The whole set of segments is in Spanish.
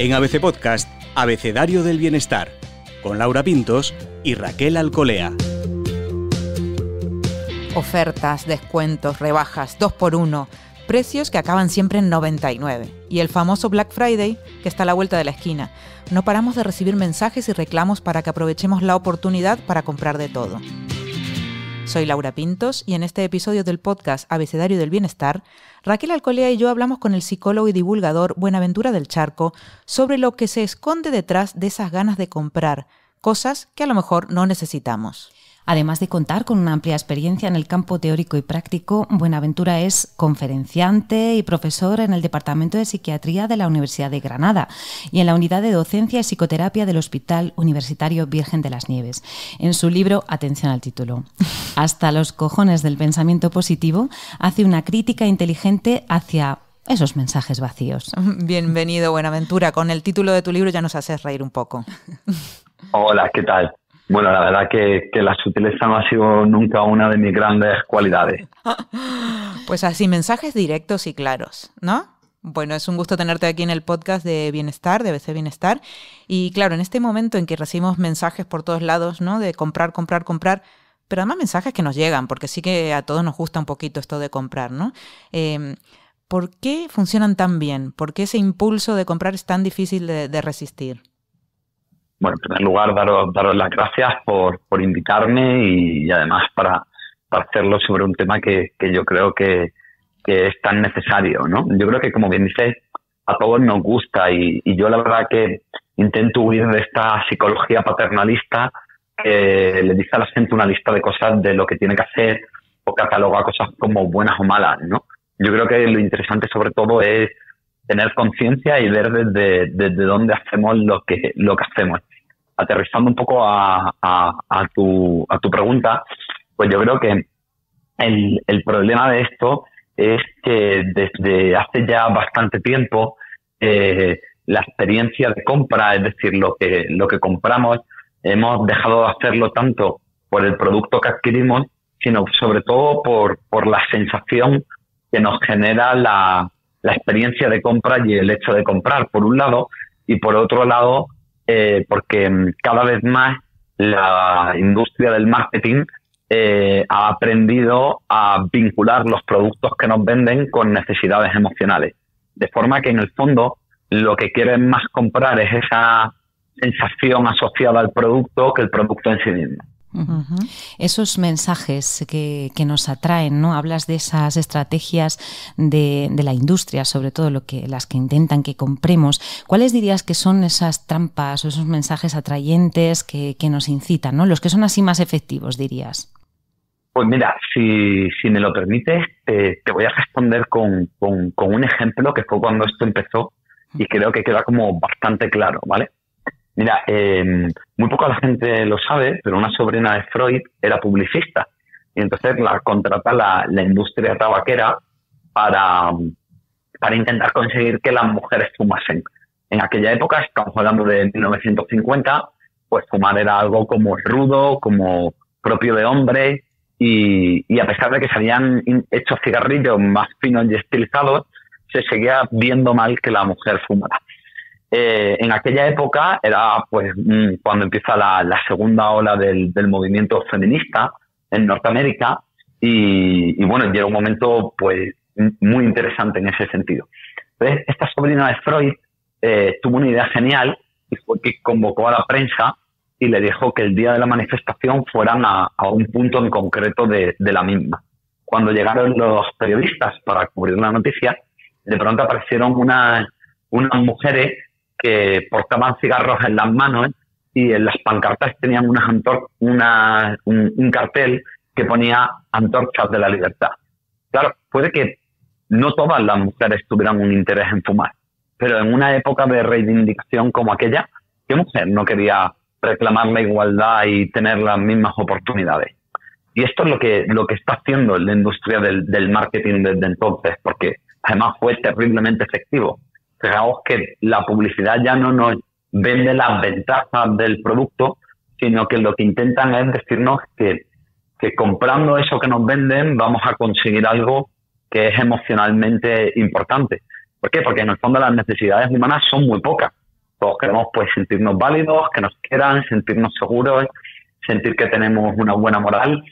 En ABC Podcast, Abecedario del Bienestar, con Laura Pintos y Raquel Alcolea. Ofertas, descuentos, rebajas, 2x1, precios que acaban siempre en 99. Y el famoso Black Friday, que está a la vuelta de la esquina. No paramos de recibir mensajes y reclamos para que aprovechemos la oportunidad para comprar de todo. Soy Laura Pintos y en este episodio del podcast Abecedario del Bienestar, Raquel Alcolea y yo hablamos con el psicólogo y divulgador Buenaventura del Charco sobre lo que se esconde detrás de esas ganas de comprar cosas que a lo mejor no necesitamos. Además de contar con una amplia experiencia en el campo teórico y práctico, Buenaventura es conferenciante y profesor en el Departamento de Psiquiatría de la Universidad de Granada y en la Unidad de Docencia y Psicoterapia del Hospital Universitario Virgen de las Nieves. En su libro, atención al título, Hasta los cojones del pensamiento positivo, hace una crítica inteligente hacia esos mensajes vacíos. Bienvenido, Buenaventura. Con el título de tu libro ya nos haces reír un poco. Hola, ¿qué tal? Bueno, la verdad que la sutileza no ha sido nunca una de mis grandes cualidades. Pues así, mensajes directos y claros, ¿no? Bueno, es un gusto tenerte aquí en el podcast de Bienestar, de ABC Bienestar. Y claro, en este momento en que recibimos mensajes por todos lados, ¿no? De comprar, pero además mensajes que nos llegan, porque sí que a todos nos gusta un poquito esto de comprar, ¿no? ¿Por qué funcionan tan bien? ¿Por qué ese impulso de comprar es tan difícil de resistir? Bueno, en primer lugar, daros las gracias por invitarme y además para hacerlo sobre un tema que yo creo que es tan necesario, ¿no? Yo creo que, como bien dices, a todos nos gusta y yo la verdad que intento huir de esta psicología paternalista que le dice a la gente una lista de cosas de lo que tiene que hacer o cataloga cosas como buenas o malas, ¿no? Yo creo que lo interesante sobre todo es tener conciencia y ver desde dónde hacemos lo que hacemos. Aterrizando un poco a tu pregunta, pues yo creo que el problema de esto es que desde hace ya bastante tiempo la experiencia de compra, es decir, lo que compramos, hemos dejado de hacerlo tanto por el producto que adquirimos, sino sobre todo por la sensación que nos genera la experiencia de compra y el hecho de comprar, por un lado, y por otro lado, porque cada vez más la industria del marketing ha aprendido a vincular los productos que nos venden con necesidades emocionales. De forma que, en el fondo, lo que quieren más comprar es esa sensación asociada al producto que el producto en sí mismo. Uh-huh. Esos mensajes que nos atraen, ¿no? Hablas de esas estrategias de la industria, sobre todo las que intentan que compremos. ¿Cuáles dirías que son esas trampas o esos mensajes atrayentes que nos incitan, ¿no? Los que son así más efectivos, dirías. Pues mira, si me lo permites, te voy a responder con un ejemplo que fue cuando esto empezó y creo que queda como bastante claro, ¿vale? Mira, muy poca la gente lo sabe, pero una sobrina de Freud era publicista y entonces la contrata la industria tabaquera para intentar conseguir que las mujeres fumasen. En aquella época, estamos hablando de 1950, pues fumar era algo como rudo, como propio de hombres y a pesar de que se habían hecho cigarrillos más finos y estilizados, se seguía viendo mal que la mujer fumara. En aquella época era pues cuando empieza la segunda ola del movimiento feminista en Norteamérica y bueno, llega un momento pues muy interesante en ese sentido. Entonces, esta sobrina de Freud tuvo una idea genial y fue que convocó a la prensa y le dijo que el día de la manifestación fueran a un punto en concreto de la misma. Cuando llegaron los periodistas para cubrir la noticia, de pronto aparecieron unas mujeres que portaban cigarros en las manos y en las pancartas tenían un cartel que ponía antorchas de la libertad. Claro, puede que no todas las mujeres tuvieran un interés en fumar, pero en una época de reivindicación como aquella, ¿qué mujer no quería reclamar la igualdad y tener las mismas oportunidades? Y esto es lo que está haciendo la industria del marketing desde entonces, porque además fue terriblemente efectivo. Fijaos que la publicidad ya no nos vende las ventajas del producto, sino que lo que intentan es decirnos que comprando eso que nos venden vamos a conseguir algo que es emocionalmente importante. ¿Por qué? Porque en el fondo las necesidades humanas son muy pocas. Todos queremos pues sentirnos válidos, que nos quieran, sentirnos seguros, sentir que tenemos una buena moral,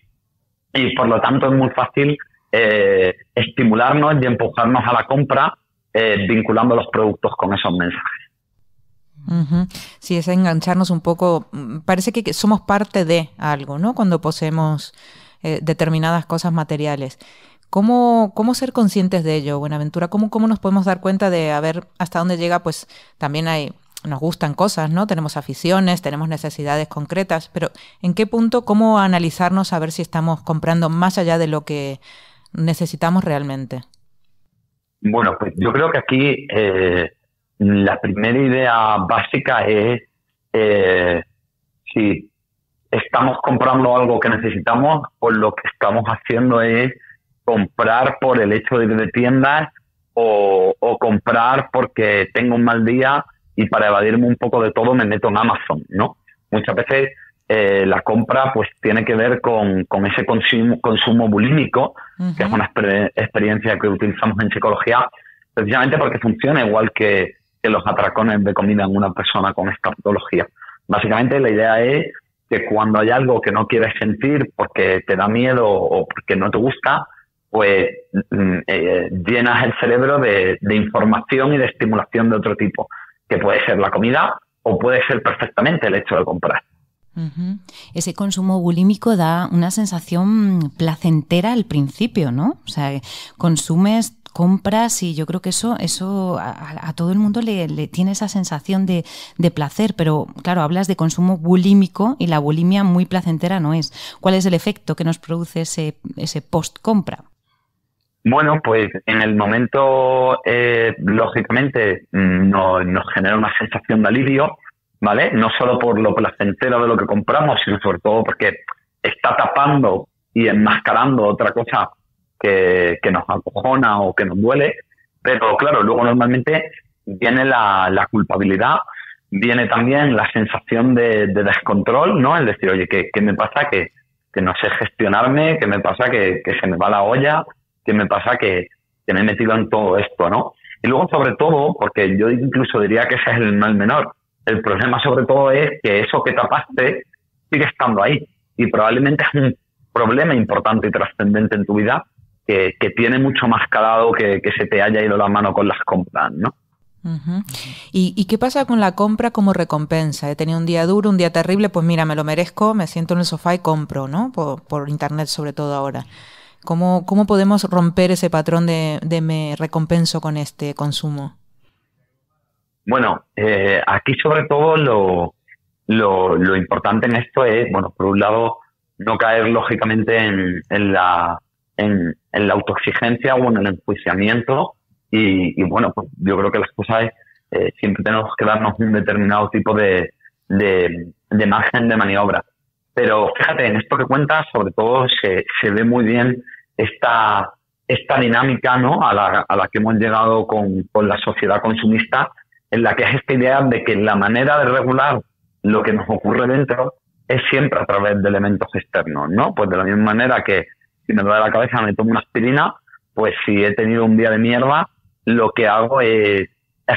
y por lo tanto es muy fácil estimularnos y empujarnos a la compra vinculando los productos con esos mensajes. Uh-huh. Sí, es engancharnos un poco. Parece que somos parte de algo, ¿no? Cuando poseemos determinadas cosas materiales. ¿Cómo ser conscientes de ello, Buenaventura? ¿Cómo nos podemos dar cuenta de a ver hasta dónde llega? Pues también nos gustan cosas, ¿no? Tenemos aficiones, tenemos necesidades concretas, pero ¿en qué punto, cómo analizarnos a ver si estamos comprando más allá de lo que necesitamos realmente? Bueno, pues yo creo que aquí la primera idea básica es si estamos comprando algo que necesitamos, pues lo que estamos haciendo es comprar por el hecho de ir de tiendas o comprar porque tengo un mal día y para evadirme un poco de todo me meto en Amazon, ¿no? Muchas veces la compra pues tiene que ver con ese consumo bulímico, uh-huh, que es una experiencia que utilizamos en psicología, precisamente porque funciona igual que los atracones de comida en una persona con esta patología. Básicamente la idea es que cuando hay algo que no quieres sentir porque te da miedo o porque no te gusta, pues llenas el cerebro de información y de estimulación de otro tipo, que puede ser la comida o puede ser perfectamente el hecho de comprar. Uh-huh. Ese consumo bulímico da una sensación placentera al principio, ¿no? O sea, consumes, compras y yo creo que eso a todo el mundo le tiene esa sensación de placer, pero claro, hablas de consumo bulímico y la bulimia muy placentera no es. ¿Cuál es el efecto que nos produce ese post-compra? Bueno, pues en el momento, lógicamente, nos genera una sensación de alivio, ¿vale? No solo por lo placentero de lo que compramos, sino sobre todo porque está tapando y enmascarando otra cosa que nos acojona o que nos duele. Pero claro, luego normalmente viene la culpabilidad, viene también la sensación de descontrol, ¿no? Es decir, oye, ¿qué me pasa? Que no sé gestionarme, ¿qué me pasa? Que se me va la olla, ¿qué me pasa? Que me he metido en todo esto, ¿no? Y luego, sobre todo, porque yo incluso diría que ese es el mal menor, el problema sobre todo es que eso que tapaste sigue estando ahí y probablemente es un problema importante y trascendente en tu vida que tiene mucho más calado que se te haya ido la mano con las compras, ¿no? Uh-huh. ¿Y qué pasa con la compra como recompensa? He tenido un día duro, un día terrible, pues mira, me lo merezco, me siento en el sofá y compro, ¿no? Por internet sobre todo ahora. ¿Cómo podemos romper ese patrón de me recompenso con este consumo? Bueno, aquí sobre todo lo importante en esto es, bueno, por un lado, no caer lógicamente en la autoexigencia o en el enjuiciamiento y bueno, pues yo creo que las cosas siempre tenemos que darnos un determinado tipo de margen de maniobra. Pero fíjate, en esto que cuentas, sobre todo se ve muy bien esta dinámica, ¿no? a la que hemos llegado con la sociedad consumista, en la que es esta idea de que la manera de regular lo que nos ocurre dentro es siempre a través de elementos externos, ¿no? Pues de la misma manera que si me duele la cabeza me tomo una aspirina, pues si he tenido un día de mierda, lo que hago es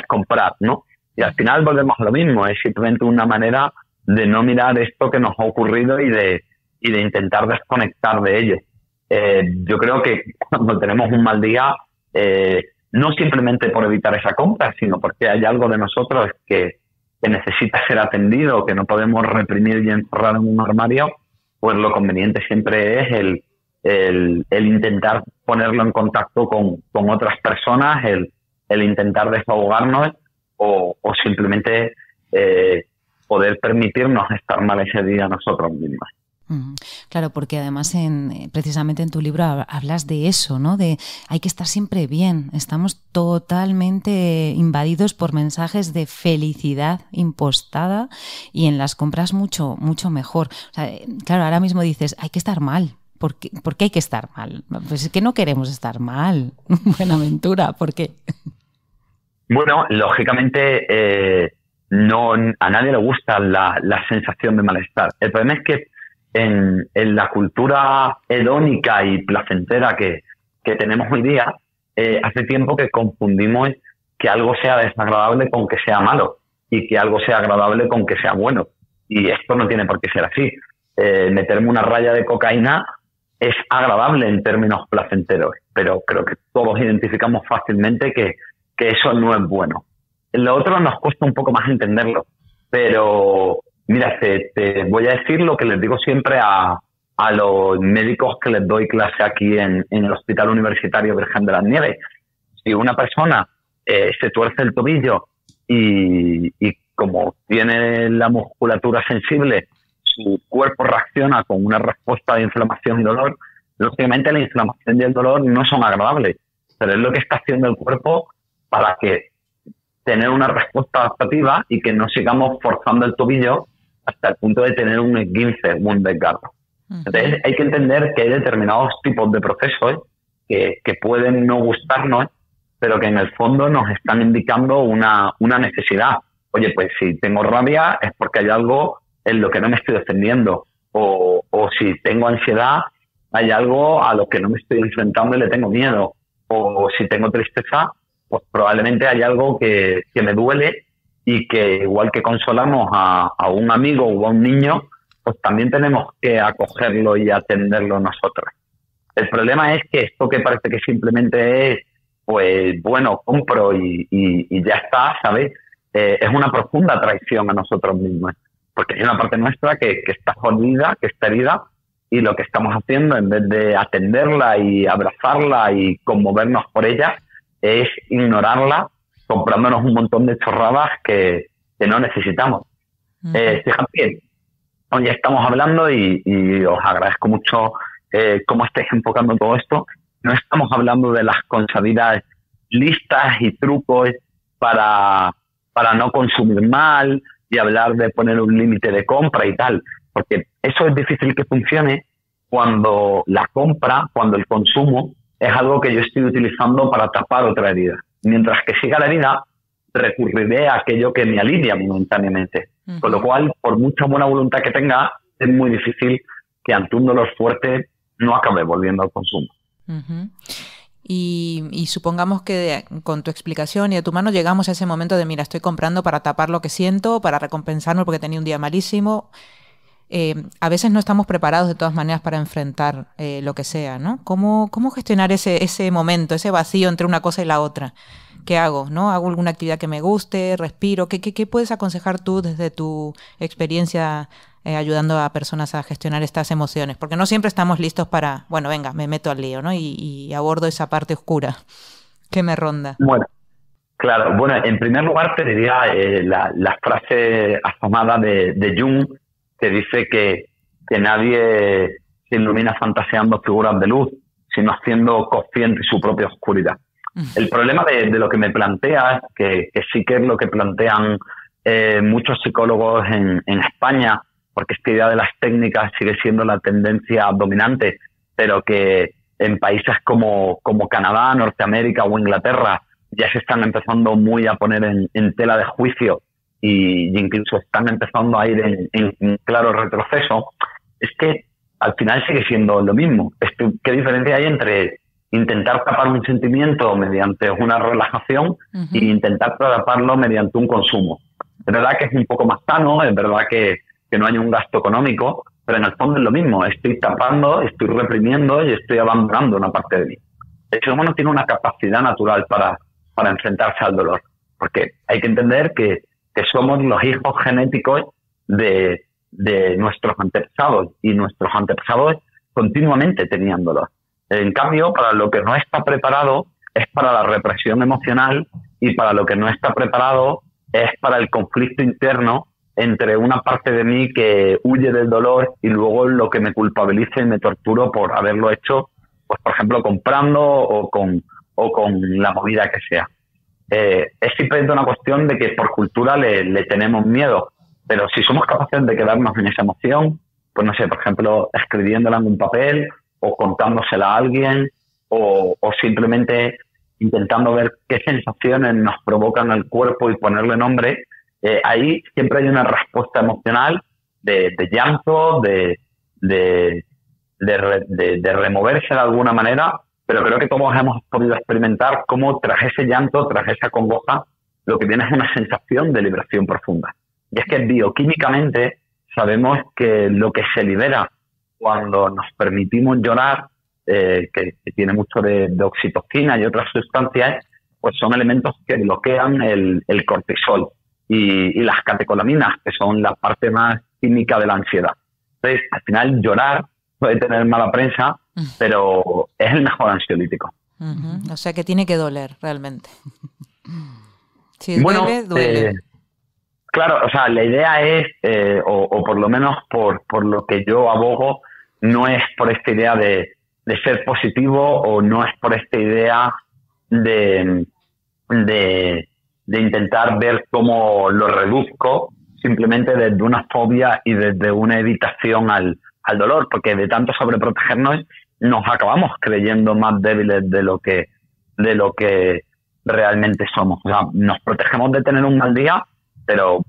comprar, ¿no? Y al final volvemos a lo mismo, es simplemente una manera de no mirar esto que nos ha ocurrido y de intentar desconectar de ello. Yo creo que cuando tenemos un mal día, no simplemente por evitar esa compra, sino porque hay algo de nosotros que necesita ser atendido, que no podemos reprimir y encerrar en un armario, pues lo conveniente siempre es el intentar ponerlo en contacto con otras personas, el intentar desahogarnos o simplemente poder permitirnos estar mal ese día nosotros mismos. Claro, porque además precisamente en tu libro hablas de eso, ¿no? De hay que estar siempre bien. Estamos totalmente invadidos por mensajes de felicidad impostada y en las compras mucho, mucho mejor. O sea, claro, ahora mismo dices, hay que estar mal. ¿Por qué hay que estar mal? Pues es que no queremos estar mal. Buenaventura, ¿por qué? Bueno, lógicamente a nadie le gusta la sensación de malestar. El problema es que en la cultura hedónica y placentera que tenemos hoy día, hace tiempo que confundimos que algo sea desagradable con que sea malo. y que algo sea agradable con que sea bueno. Y esto no tiene por qué ser así. Meterme una raya de cocaína es agradable en términos placenteros, pero creo que todos identificamos fácilmente que eso no es bueno. Lo otro nos cuesta un poco más entenderlo, pero mira, te voy a decir lo que les digo siempre a los médicos que les doy clase aquí en el Hospital Universitario Virgen de las Nieves. Si una persona se tuerce el tobillo y como tiene la musculatura sensible, su cuerpo reacciona con una respuesta de inflamación y dolor, lógicamente la inflamación y el dolor no son agradables, pero es lo que está haciendo el cuerpo para que tener una respuesta adaptativa y que no sigamos forzando el tobillo hasta el punto de tener un esguince, un desgarro. Entonces hay que entender que hay determinados tipos de procesos que pueden no gustarnos, pero que en el fondo nos están indicando una necesidad. Oye, pues si tengo rabia es porque hay algo en lo que no me estoy defendiendo, o si tengo ansiedad hay algo a lo que no me estoy enfrentando y le tengo miedo, o si tengo tristeza, pues probablemente hay algo que me duele y que igual que consolamos a un amigo o a un niño, pues también tenemos que acogerlo y atenderlo nosotros. El problema es que esto que parece que simplemente es, pues bueno, compro y ya está, ¿sabes? Es una profunda traición a nosotros mismos, porque hay una parte nuestra que está jodida, que está herida, y lo que estamos haciendo, en vez de atenderla y abrazarla y conmovernos por ella, es ignorarla, comprándonos un montón de chorradas que no necesitamos. Fíjate, hoy estamos hablando y os agradezco mucho cómo estáis enfocando todo esto. No estamos hablando de las consabidas listas y trucos para no consumir mal y hablar de poner un límite de compra y tal, porque eso es difícil que funcione cuando la compra, cuando el consumo es algo que yo estoy utilizando para tapar otra herida. Mientras que siga la herida, recurriré a aquello que me alivia momentáneamente. Con lo cual, por mucha buena voluntad que tenga, es muy difícil que ante un dolor fuerte no acabe volviendo al consumo. Y supongamos que con tu explicación y de tu mano llegamos a ese momento de, mira, estoy comprando para tapar lo que siento, para recompensarme porque tenía un día malísimo. A veces no estamos preparados de todas maneras para enfrentar lo que sea, ¿no? ¿Cómo gestionar ese momento, ese vacío entre una cosa y la otra? ¿Qué hago? ¿No? ¿Hago alguna actividad que me guste? ¿Respiro? ¿Qué puedes aconsejar tú desde tu experiencia ayudando a personas a gestionar estas emociones? Porque no siempre estamos listos para, bueno, venga, me meto al lío, ¿no? Y abordo esa parte oscura que me ronda. Bueno, claro. Bueno, en primer lugar te diría la frase afamada de Jung, que dice que nadie se ilumina fantaseando figuras de luz, sino haciendo consciente su propia oscuridad. El problema de lo que me plantea, que sí que es lo que plantean muchos psicólogos en España, porque esta idea de las técnicas sigue siendo la tendencia dominante, pero que en países como Canadá, Norteamérica o Inglaterra ya se están empezando muy a poner en tela de juicio y incluso están empezando a ir en claro retroceso, es que al final sigue siendo lo mismo. ¿Qué diferencia hay entre intentar tapar un sentimiento mediante una relajación e intentar taparlo mediante un consumo? Es verdad que es un poco más sano, es verdad que no hay un gasto económico, pero en el fondo es lo mismo. Estoy tapando, estoy reprimiendo y estoy abandonando una parte de mí. El ser humano tiene una capacidad natural para enfrentarse al dolor, porque hay que entender que somos los hijos genéticos de nuestros antepasados, y nuestros antepasados continuamente tenían dolor. En cambio, para lo que no está preparado es para la represión emocional, y para lo que no está preparado es para el conflicto interno entre una parte de mí que huye del dolor y luego lo que me culpabiliza y me torturo por haberlo hecho, pues por ejemplo comprando o con la movida que sea. Es simplemente una cuestión de que por cultura le tenemos miedo, pero si somos capaces de quedarnos en esa emoción, pues no sé, por ejemplo, escribiéndola en un papel o contándosela a alguien o simplemente intentando ver qué sensaciones nos provocan el cuerpo y ponerle nombre, ahí siempre hay una respuesta emocional de llanto, de removerse de alguna manera, pero creo que todos hemos podido experimentar cómo tras ese llanto, tras esa congoja, lo que viene es una sensación de liberación profunda. Y es que bioquímicamente sabemos que lo que se libera cuando nos permitimos llorar, que tiene mucho de oxitocina y otras sustancias, pues son elementos que bloquean el cortisol y las catecolaminas, que son la parte más química de la ansiedad. Entonces, al final, llorar puede tener mala prensa, pero es el mejor ansiolítico. O sea que tiene que doler, realmente. Si duele, duele. Claro, o sea, la idea es, o por lo menos por lo que yo abogo, no es por esta idea de ser positivo, o no es por esta idea de intentar ver cómo lo reduzco, simplemente desde una fobia y desde una evitación al dolor, porque de tanto sobreprotegernos nos acabamos creyendo más débiles de lo que realmente somos. O sea, nos protegemos de tener un mal día, pero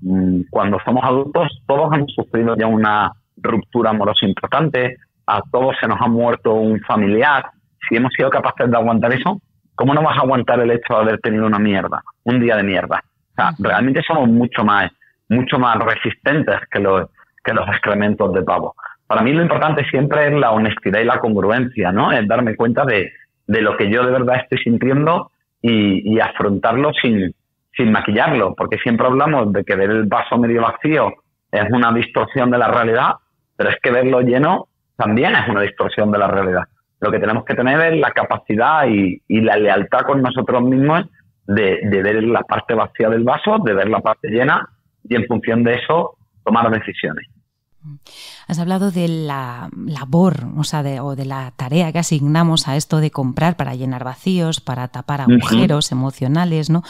cuando somos adultos todos hemos sufrido ya una ruptura amorosa importante, a todos se nos ha muerto un familiar. Si hemos sido capaces de aguantar eso, ¿cómo no vas a aguantar el hecho de haber tenido una mierda, un día de mierda? O sea, realmente somos mucho más resistentes que los excrementos de pavo. Para mí lo importante siempre es la honestidad y la congruencia, ¿no? Es darme cuenta de lo que yo de verdad estoy sintiendo y afrontarlo sin maquillarlo, porque siempre hablamos de que ver el vaso medio vacío es una distorsión de la realidad, pero es que verlo lleno también es una distorsión de la realidad. Lo que tenemos que tener es la capacidad y la lealtad con nosotros mismos de ver la parte vacía del vaso, de ver la parte llena, y en función de eso tomar decisiones. Has hablado de la labor, o sea, de la tarea que asignamos a esto de comprar para llenar vacíos, para tapar agujeros emocionales, ¿no?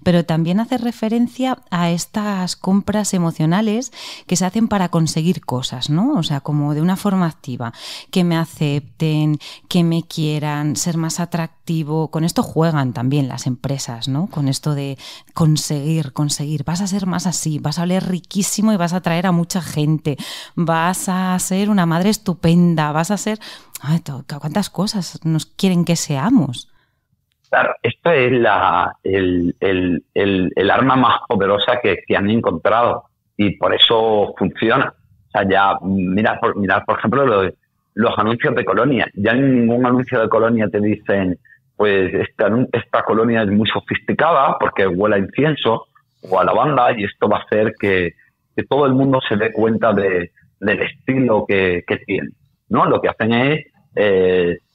Pero también hace referencia a estas compras emocionales que se hacen para conseguir cosas, ¿no? O sea, como de una forma activa, que me acepten, que me quieran, ser más atractivo. Con esto juegan también las empresas, ¿no? Con esto de conseguir. Vas a ser más así, vas a oler riquísimo y vas a atraer a mucha gente. Vas a ser una madre estupenda, vas a ser... Ay, ¿cuántas cosas nos quieren que seamos? Claro, esto es el arma más poderosa que han encontrado, y por eso funciona. O sea, ya mirad por ejemplo, los anuncios de colonia. Ya en ningún anuncio de colonia te dicen, pues esta colonia es muy sofisticada porque huele a incienso o a lavanda, y esto va a hacer que todo el mundo se dé cuenta del estilo que tiene, ¿no? Lo que hacen es,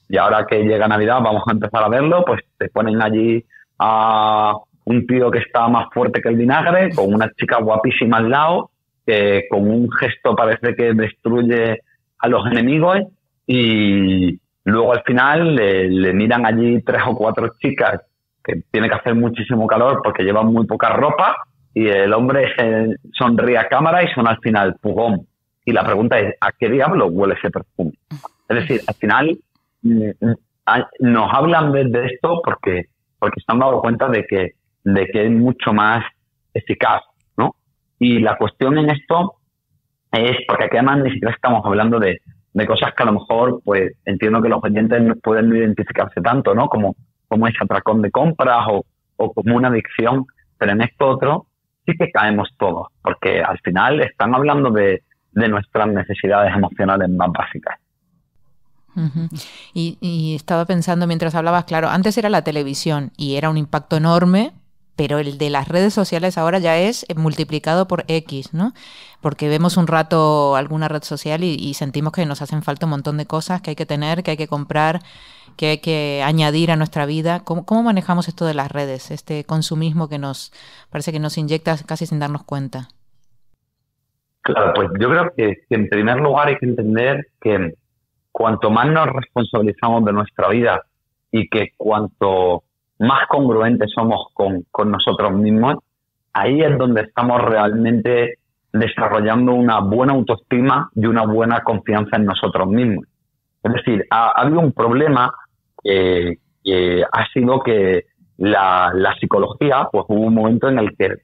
y ahora que llega Navidad vamos a empezar a verlo, pues te ponen allí a un tío que está más fuerte que el vinagre, con una chica guapísima al lado, que con un gesto parece que destruye a los enemigos, y luego al final le miran allí 3 o 4 chicas que tiene que hacer muchísimo calor porque llevan muy poca ropa, y el hombre se sonríe a cámara y suena al final pugón. Y la pregunta es, ¿a qué diablo huele ese perfume? Es decir, al final nos hablan de esto porque se han dado cuenta de que es mucho más eficaz, ¿no? Y la cuestión en esto es, porque aquí además ni siquiera estamos hablando de cosas que a lo mejor, pues entiendo que los oyentes no pueden no identificarse tanto, ¿no? Como ese atracón de compras o como una adicción, pero en esto otro sí que caemos todos, porque al final están hablando de nuestras necesidades emocionales más básicas. Uh-huh. Y estaba pensando mientras hablabas, claro, antes era la televisión y era un impacto enorme, pero el de las redes sociales ahora ya es multiplicado por X, ¿no? Porque vemos un rato alguna red social y sentimos que nos hacen falta un montón de cosas que hay que tener, que hay que comprar, que hay que añadir a nuestra vida. ¿Cómo manejamos esto de las redes, este consumismo que nos parece que nos inyecta casi sin darnos cuenta? Claro, pues yo creo que en primer lugar hay que entender que cuanto más nos responsabilizamos de nuestra vida y que cuanto más congruentes somos con nosotros mismos, ahí es donde estamos realmente desarrollando una buena autoestima y una buena confianza en nosotros mismos. Es decir, ha habido un problema que ha sido que la psicología, pues hubo un momento en el que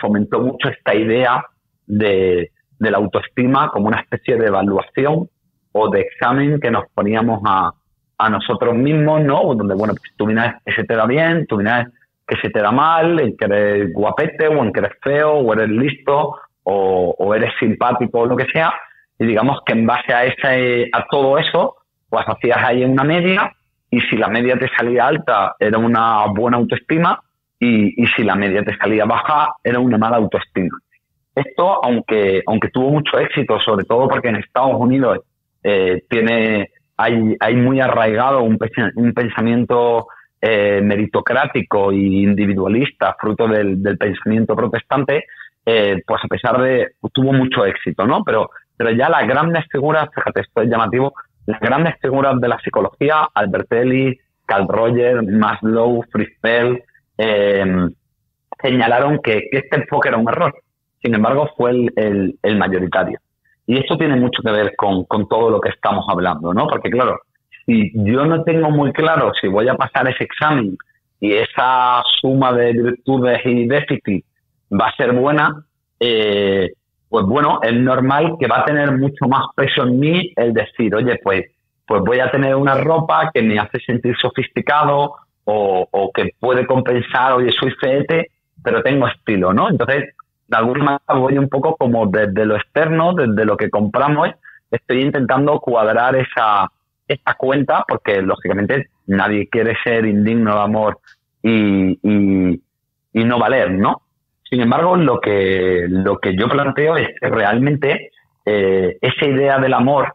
fomentó mucho esta idea de la autoestima como una especie de evaluación o de examen que nos poníamos a nosotros mismos, ¿no? Donde, bueno, pues tú vienes que se te da bien, tú vienes que se te da mal, en que eres guapete, o en que eres feo, o eres listo, o eres simpático, o lo que sea, y digamos que en base a todo eso, pues hacías ahí una media, y si la media te salía alta, era una buena autoestima, y si la media te salía baja, era una mala autoestima. Esto, aunque tuvo mucho éxito, sobre todo porque en Estados Unidos hay muy arraigado un pensamiento meritocrático e individualista, fruto del pensamiento protestante, pues a pesar de... tuvo mucho éxito, ¿no? Pero ya las grandes figuras, fíjate, esto es llamativo, las grandes figuras de la psicología, Albert Ellis, Carl Rogers, Maslow, Fritz Perls, señalaron que este enfoque era un error. Sin embargo, fue el mayoritario. Y esto tiene mucho que ver con todo lo que estamos hablando, ¿no? Porque, claro, si yo no tengo muy claro si voy a pasar ese examen y esa suma de virtudes y déficit va a ser buena, pues bueno, es normal que va a tener mucho más peso en mí el decir, oye, pues voy a tener una ropa que me hace sentir sofisticado o que puede compensar, oye, soy feete, pero tengo estilo, ¿no? Entonces, de alguna manera voy un poco como desde lo externo, desde lo que compramos, estoy intentando cuadrar esa cuenta, porque lógicamente nadie quiere ser indigno de amor y no valer, ¿no? Sin embargo, lo que yo planteo es que realmente esa idea del amor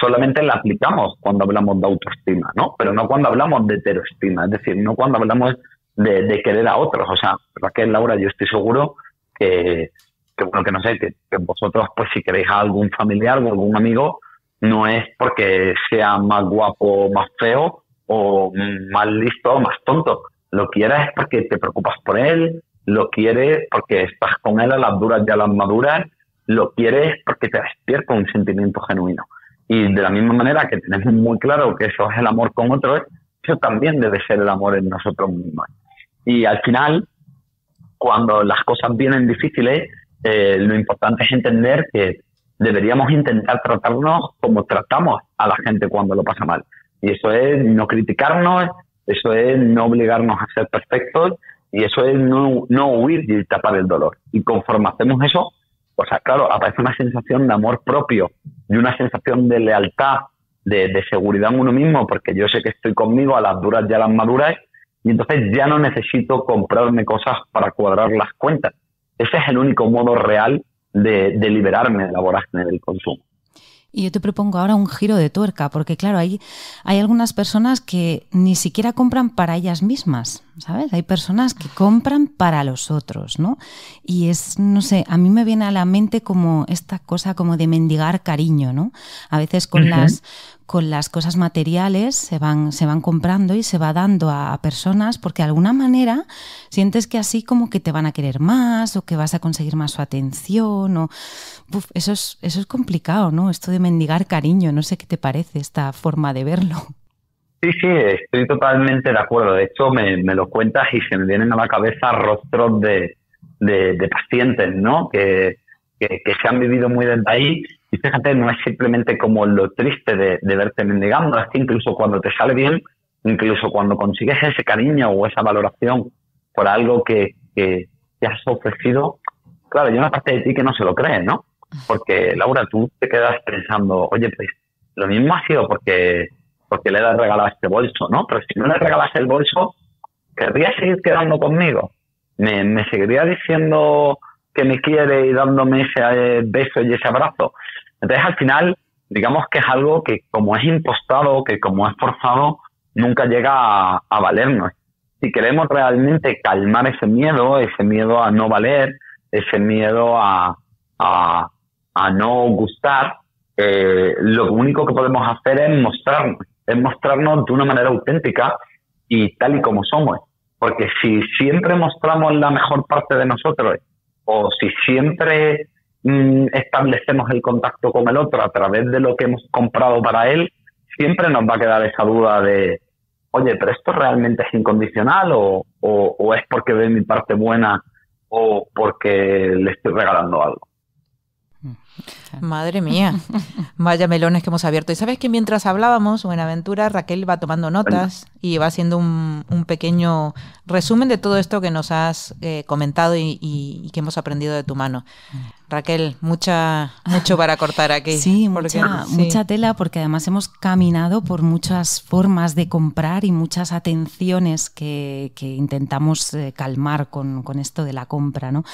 solamente la aplicamos cuando hablamos de autoestima, ¿no? Pero no cuando hablamos de heteroestima, es decir, no cuando hablamos de querer a otros. O sea, Raquel, Laura, yo estoy seguro que bueno, que no sé, que vosotros, pues si queréis a algún familiar o algún amigo, no es porque sea más guapo o más feo, o más listo o más tonto. Lo quieres es porque te preocupas por él, lo quieres porque estás con él a las duras y a las maduras, lo quieres porque te despierta un sentimiento genuino. Y de la misma manera que tenemos muy claro que eso es el amor con otros, eso también debe ser el amor en nosotros mismos. Y al final, cuando las cosas vienen difíciles, lo importante es entender que deberíamos intentar tratarnos como tratamos a la gente cuando lo pasa mal. Y eso es no criticarnos, eso es no obligarnos a ser perfectos, y eso es no huir y tapar el dolor. Y conforme hacemos eso, pues claro, aparece una sensación de amor propio y una sensación de lealtad, de seguridad en uno mismo, porque yo sé que estoy conmigo a las duras y a las maduras, y entonces ya no necesito comprarme cosas para cuadrar las cuentas. Ese es el único modo real de liberarme de la vorágine del consumo. Y yo te propongo ahora un giro de tuerca, porque claro, hay algunas personas que ni siquiera compran para ellas mismas, ¿sabes? Hay personas que compran para los otros, ¿no? Y es, no sé, a mí me viene a la mente como esta cosa como de mendigar cariño, ¿no? A veces con las cosas materiales se van comprando y se va dando a personas porque de alguna manera sientes que así como que te van a querer más o que vas a conseguir más su atención o... eso es complicado, ¿no? Esto de mendigar cariño, no sé qué te parece esta forma de verlo. Sí, estoy totalmente de acuerdo. De hecho, me lo cuentas y se me vienen a la cabeza rostros de pacientes, ¿no? Que se han vivido muy desde ahí. Y fíjate, no es simplemente como lo triste de verte mendigando, es que incluso cuando te sale bien, incluso cuando consigues ese cariño o esa valoración por algo que te has ofrecido, claro, hay una parte de ti que no se lo cree, ¿no? Porque, Laura, tú te quedas pensando, oye, pues lo mismo ha sido porque le he regalado este bolso, ¿no? Pero si no le regalas el bolso, ¿querría seguir quedando conmigo? ¿Me seguiría diciendo que me quiere y dándome ese beso y ese abrazo? Entonces, al final, digamos que es algo que como es impostado, que como es forzado, nunca llega a valernos. Si queremos realmente calmar ese miedo a no valer, ese miedo a no gustar, lo único que podemos hacer es mostrarnos de una manera auténtica y tal y como somos. Porque si siempre mostramos la mejor parte de nosotros, o si siempre establecemos el contacto con el otro a través de lo que hemos comprado para él, siempre nos va a quedar esa duda de, oye, ¿pero esto realmente es incondicional o es porque ve mi parte buena o porque le estoy regalando algo? Madre mía, vaya melones que hemos abierto. Y sabes que mientras hablábamos, Buenaventura, Raquel va tomando notas y va haciendo un pequeño resumen de todo esto que nos has comentado y que hemos aprendido de tu mano. Raquel, mucho para cortar aquí. Sí, mucha tela, porque además hemos caminado por muchas formas de comprar y muchas atenciones que intentamos calmar con esto de la compra, ¿no?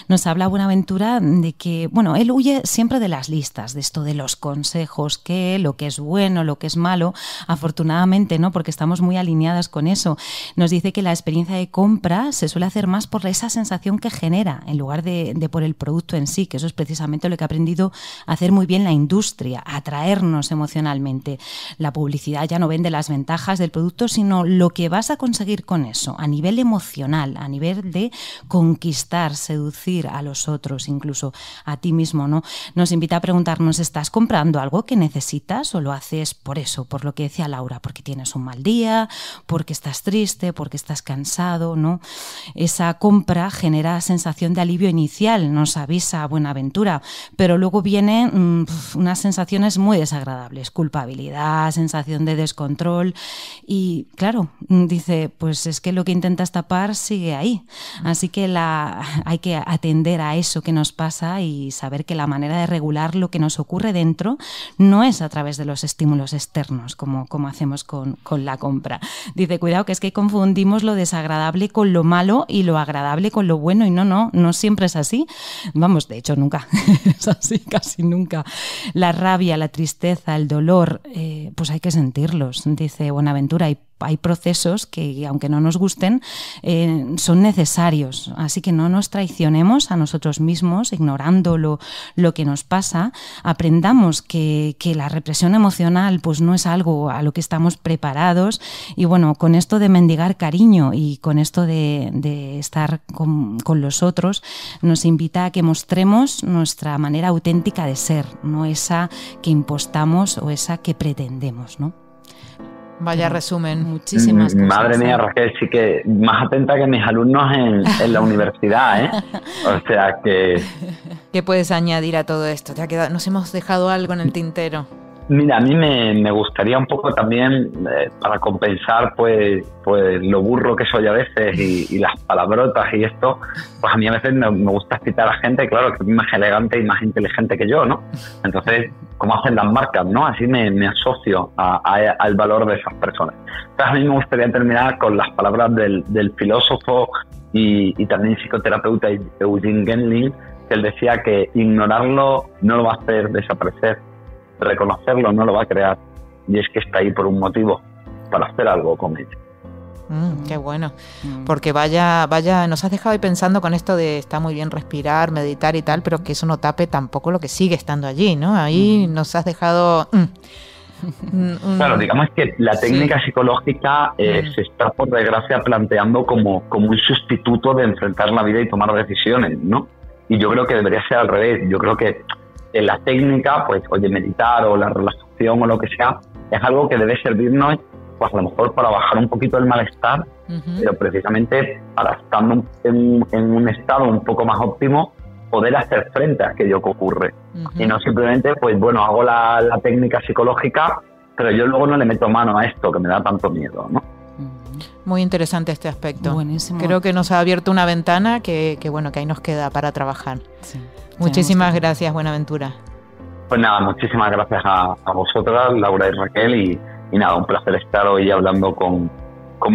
Nos habla Buenaventura de que, bueno, él huye siempre de las listas, de esto de los consejos, lo que es bueno, lo que es malo, afortunadamente, ¿no? Porque estamos muy alineadas con eso. Nos dice que la experiencia de compra se suele hacer más por esa sensación que genera, en lugar de por el producto en sí, que eso es precisamente lo que ha aprendido a hacer muy bien la industria, atraernos emocionalmente. La publicidad ya no vende las ventajas del producto, sino lo que vas a conseguir con eso, a nivel emocional, a nivel de conquistar, seducir a los otros, incluso a ti mismo, ¿no? Nos invita a preguntarnos, ¿estás comprando algo que necesitas o lo haces por eso, por lo que decía Laura, porque tienes un mal día, porque estás triste, porque estás cansado, ¿no? Esa compra genera sensación de alivio inicial, nos avisa Buenaventura, pero luego vienen unas sensaciones muy desagradables, culpabilidad, sensación de descontrol y claro, dice, pues es que lo que intentas tapar sigue ahí, así que hay que atender a eso que nos pasa y saber que la manera de regular lo que nos ocurre dentro no es a través de los estímulos externos como hacemos con la compra. Dice, cuidado que es que confundimos lo desagradable con lo malo y lo agradable con lo bueno y no siempre es así, vamos, de hecho nunca es así, casi nunca. La rabia, la tristeza, el dolor, pues hay que sentirlos, dice Buenaventura, hay procesos que, aunque no nos gusten, son necesarios. Así que no nos traicionemos a nosotros mismos, ignorando lo que nos pasa. Aprendamos que la represión emocional pues no es algo a lo que estamos preparados. Y bueno, con esto de mendigar cariño y con esto de estar con los otros, nos invita a que mostremos nuestra manera auténtica de ser, no esa que impostamos o esa que pretendemos, ¿no? Vaya resumen. Muchísimas cosas. Madre mía, Raquel, sí que más atenta que mis alumnos en la universidad, ¿eh? O sea que... ¿Qué puedes añadir a todo esto? ¿Nos hemos dejado algo en el tintero? Mira, a mí me gustaría un poco también, para compensar pues lo burro que soy a veces y las palabrotas y esto, pues a mí a veces me gusta citar a gente, claro, que es más elegante y más inteligente que yo, ¿no? Entonces, ¿cómo hacen las marcas, no? Así me asocio al valor de esas personas. Entonces, a mí me gustaría terminar con las palabras del filósofo y también psicoterapeuta Eugene Gendlin, que él decía que ignorarlo no lo va a hacer desaparecer, reconocerlo no lo va a crear, y es que está ahí por un motivo, para hacer algo con ello. Qué bueno, porque vaya, nos has dejado ahí pensando con esto de está muy bien respirar, meditar y tal, pero que eso no tape tampoco lo que sigue estando allí, ¿no? Ahí nos has dejado... Claro, digamos que la técnica psicológica se está, por desgracia, planteando como un sustituto de enfrentar la vida y tomar decisiones, ¿no? Y yo creo que debería ser al revés. Yo creo que en la técnica, pues, oye, meditar o la relajación o lo que sea, es algo que debe servirnos, pues a lo mejor para bajar un poquito el malestar, pero precisamente para, estando en un estado un poco más óptimo, poder hacer frente a aquello que ocurre. Y no simplemente, pues bueno, hago la técnica psicológica, pero yo luego no le meto mano a esto que me da tanto miedo, ¿no? Muy interesante este aspecto. Buenísimo. Creo que nos ha abierto una ventana que bueno, que ahí nos queda para trabajar. Sí. Muchísimas gracias, Buenaventura. Pues nada, muchísimas gracias a vosotras, Laura y Raquel, y nada, un placer estar hoy hablando con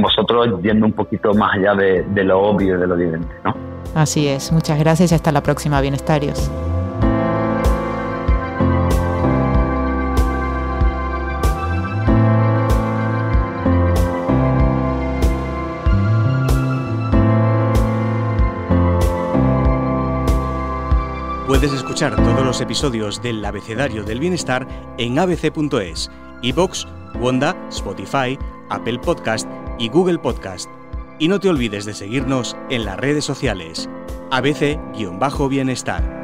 vosotros, yendo un poquito más allá de lo obvio y de lo evidente, ¿no? Así es, muchas gracias y hasta la próxima, Bienestarios. Puedes escuchar todos los episodios del Abecedario del Bienestar en abc.es, iVoox, Wanda, Spotify, Apple Podcast y Google Podcast. Y no te olvides de seguirnos en las redes sociales. ABC-Bienestar.